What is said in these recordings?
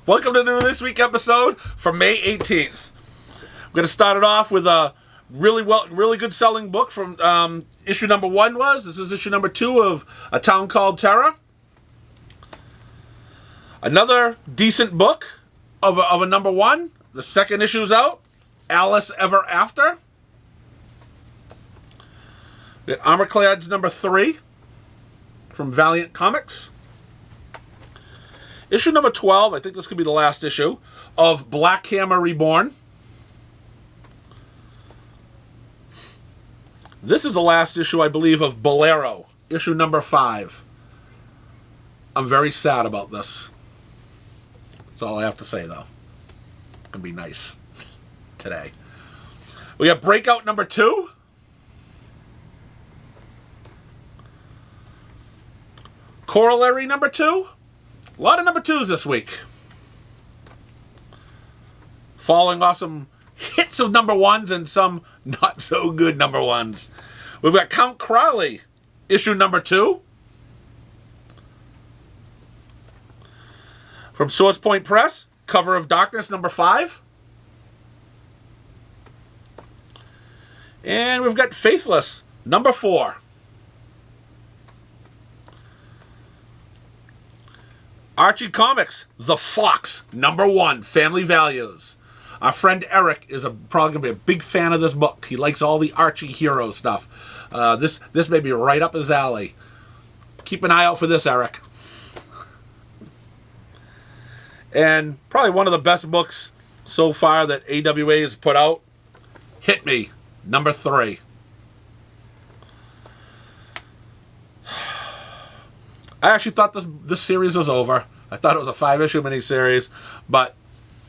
Welcome to the This Week episode for May 18th. I'm going to start it off with a really good selling book from issue number 1 This is issue number 2 of A Town Called Terror. Another decent book of a number 1. The second issue's out. Alice Ever After. We got Armorclads number 3 from Valiant Comics. Issue number 12, I think this could be the last issue, of Black Hammer Reborn. This is the last issue, I believe, of Bolero, issue number 5. I'm very sad about this. That's all I have to say, though. It's going to be nice today. We got Breakout number 2. Corollary number 2. A lot of number 2s this week. Following off some hits of number 1s and some not so good number 1s. We've got Count Crowley, issue number 2. From Source Point Press, Cover of Darkness number 5. And we've got Faithless, number 4. Archie Comics, The Fox, number 1, Family Values. Our friend Eric is probably going to be a big fan of this book. He likes all the Archie hero stuff. This may be right up his alley. Keep an eye out for this, Eric. And probably one of the best books so far that AWA has put out, Hit Me, number 3. I actually thought this series was over. I thought it was a 5-issue miniseries, but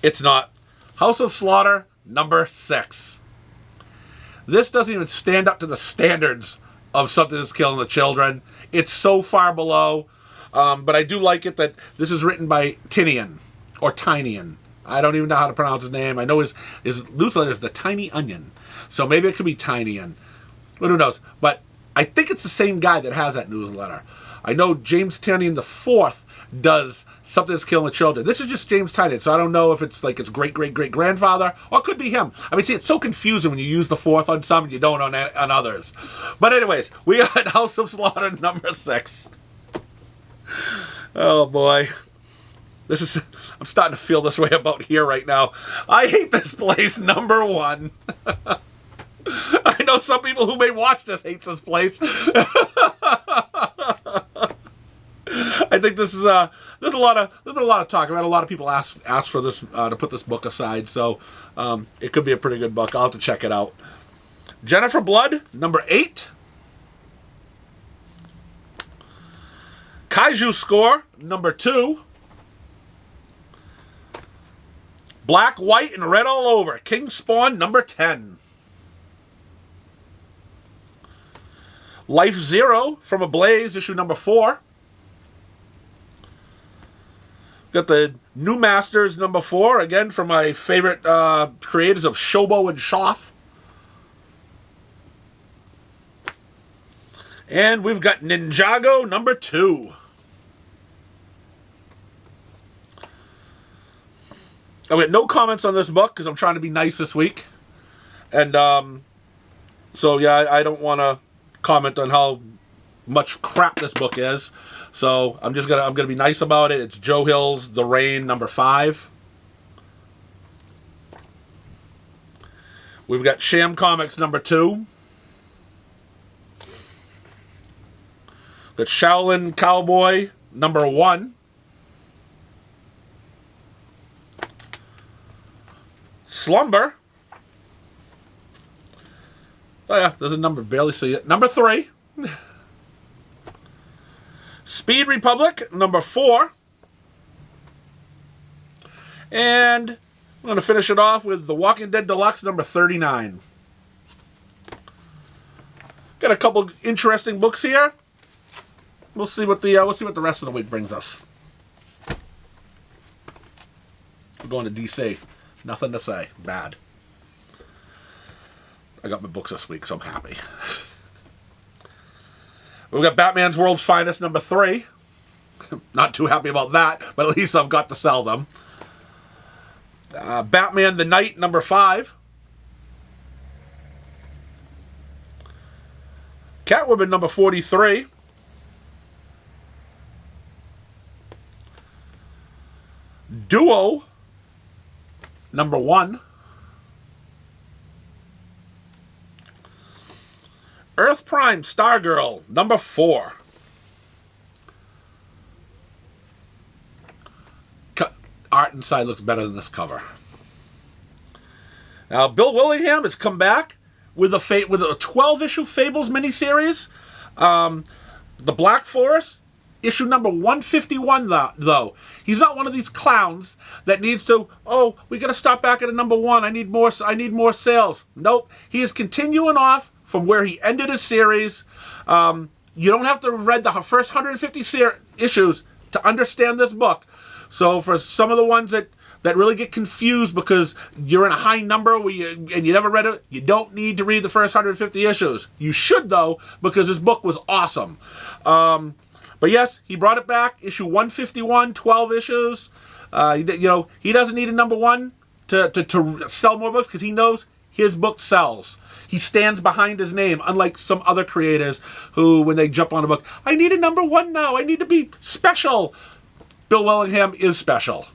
it's not. House of Slaughter, number 6. This doesn't even stand up to the standards of Something That's Killing the Children. It's so far below, but I do like it that this is written by Tinian, or Tynian. I don't even know how to pronounce his name. I know his newsletter is The Tiny Onion, so maybe it could be Tynian. But who knows? But I think it's the same guy that has that newsletter. I know James Tynion IV does Something That's Killing the Children. This is just James Tynion, so I don't know if it's like his great-great-great-grandfather, or it could be him. I mean, see, it's so confusing when you use the 4th on some and you don't on others. But anyways, we got House of Slaughter number 6. Oh, boy. I'm starting to feel this way about here right now. I hate this place, number 1. I know some people who may watch this hates this place. I think there's a lot of talk. I've had a lot of people ask for this to put this book aside, so it could be a pretty good book. I'll have to check it out. Jennifer Blood, number 8. Kaiju Score, number 2. Black, White, and Red All Over, King Spawn, number 10. Life Zero from Ablaze, issue number 4. Got the New Masters number 4, again from my favorite creators of Shobo and Shoff. And we've got Ninjago number 2. I got no comments on this book because I'm trying to be nice this week. And so yeah, I don't want to comment on how much crap this book is. So I'm gonna be nice about it. It's Joe Hill's The Rain number 5. We've got Sham Comics number 2. Got Shaolin Cowboy number 1. Slumber. Oh yeah, there's a number, barely see it. Number 3. Speed Republic, number 4. And I'm going to finish it off with The Walking Dead Deluxe, number 39. Got a couple interesting books here. We'll see what the rest of the week brings us. We're going to DC. Nothing to say. Bad. I got my books this week, so I'm happy. We've got Batman's World's Finest, number 3. Not too happy about that, but at least I've got to sell them. Batman the Knight, number 5. Catwoman, number 43. Duo, number 1. Earth Prime Stargirl, number 4. Art inside looks better than this cover. Now, Bill Willingham has come back with a 12-issue Fables miniseries. The Black Forest, issue number 151, though. He's not one of these clowns that needs to, oh, we got to stop back at a number 1. I need more sales. Nope. He is continuing off from where he ended his series. You don't have to have read the first 150 issues to understand this book. So for some of the ones that really get confused because you're in a high number and you never read it, you don't need to read the first 150 issues. You should, though, because this book was awesome. But yes, he brought it back, issue 151, 12 issues. He doesn't need a number 1 to sell more books because he knows his book sells. He stands behind his name, unlike some other creators who, when they jump on a book, I need a number 1 now. I need to be special. Bill Willingham is special.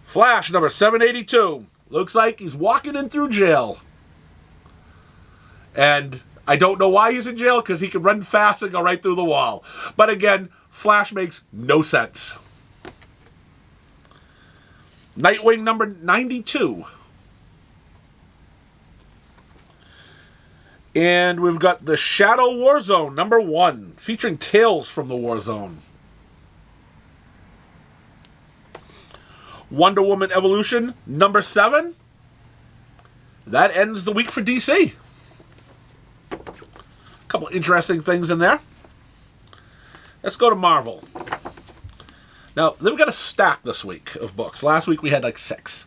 Flash, number 782. Looks like he's walking in through jail. And I don't know why he's in jail, because he can run fast and go right through the wall. But again, Flash makes no sense. Nightwing, number 92. And we've got the Shadow Warzone, number 1, featuring Tales from the Warzone. Wonder Woman Evolution, number 7. That ends the week for DC. A couple interesting things in there. Let's go to Marvel. Now, they've got a stack this week of books. Last week we had like 6.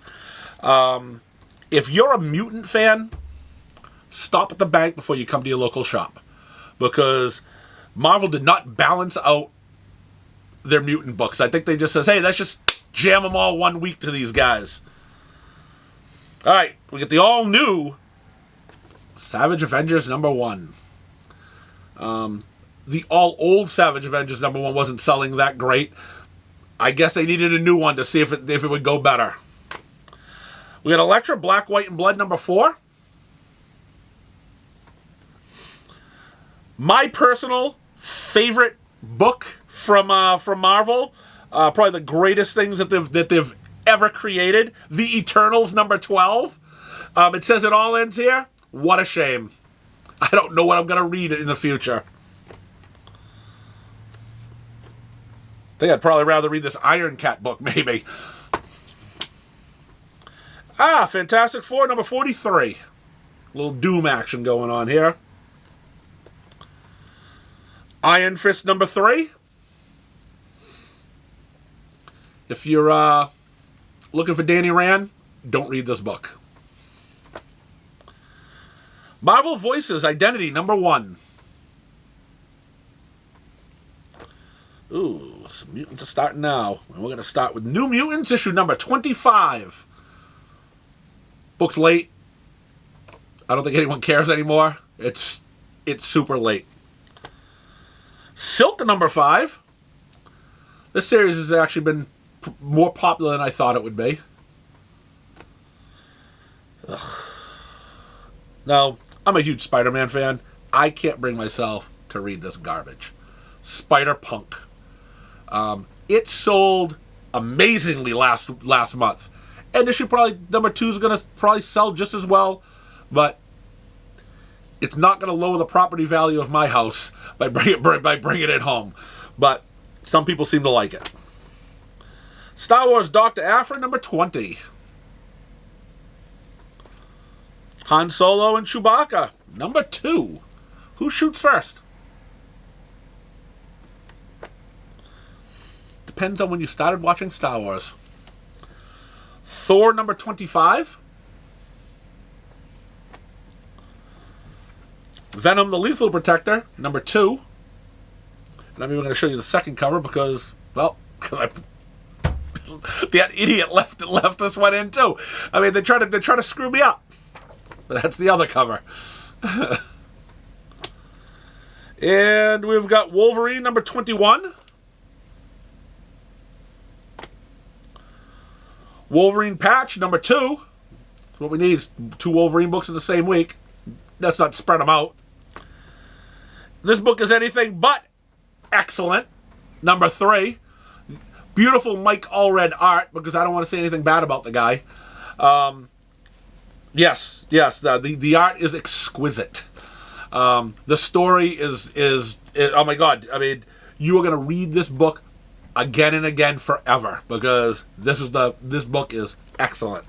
If you're a mutant fan, stop at the bank before you come to your local shop. Because Marvel did not balance out their mutant books. I think they just says, hey, let's just jam them all 1 week to these guys. All right, we get the all-new Savage Avengers number 1. The all-old Savage Avengers number 1 wasn't selling that great. I guess they needed a new one to see if it would go better. We got Elektra, Black, White, and Blood number 4. My personal favorite book from Marvel. Probably the greatest things that they've ever created. The Eternals, number 12. It says it all ends here. What a shame. I don't know what I'm going to read in the future. I think I'd probably rather read this Iron Cat book, maybe. Fantastic Four, number 43. A little Doom action going on here. Iron Fist, number 3. If you're looking for Danny Rand, don't read this book. Marvel Voices, Identity, number 1. Ooh, some mutants are starting now. And we're going to start with New Mutants, issue number 25. Book's late. I don't think anyone cares anymore. It's super late. Silk, number 5. This series has actually been more popular than I thought it would be. Ugh. Now, I'm a huge Spider-Man fan. I can't bring myself to read this garbage. Spider-Punk. It sold amazingly last month. And issue number 2 is going to probably sell just as well, but it's not going to lower the property value of my house by bringing it home. But some people seem to like it. Star Wars Dr. Aphra, number 20. Han Solo and Chewbacca, number 2. Who shoots first? Depends on when you started watching Star Wars. Thor, number 25. Venom the Lethal Protector, number 2. And I'm even going to show you the second cover because I that idiot left this one in too. I mean, they try to screw me up. But that's the other cover. And we've got Wolverine number 21. Wolverine patch number 2. That's what we need is 2 Wolverine books in the same week. Let's not spread them out. This book is anything but excellent. Number 3. Beautiful Mike Allred art, because I don't want to say anything bad about the guy. Yes, the art is exquisite. The story is oh my God. I mean, you are going to read this book again and again forever, because this book is excellent.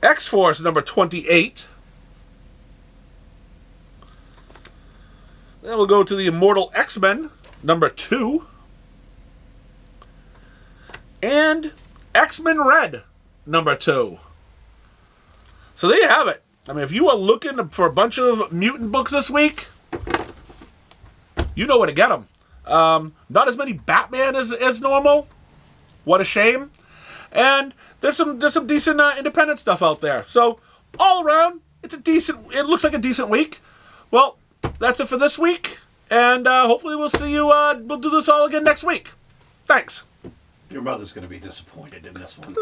X-Force number 28. Then we'll go to the Immortal X-Men number 2. And X-Men Red number 2. So there you have it. I mean, if you are looking for a bunch of mutant books this week, you know where to get them. Not as many Batman as normal. What a shame. And there's some decent independent stuff out there. So all around, it looks like a decent week. Well, that's it for this week. And hopefully we'll see you, we'll do this all again next week. Thanks. Your mother's going to be disappointed in this one.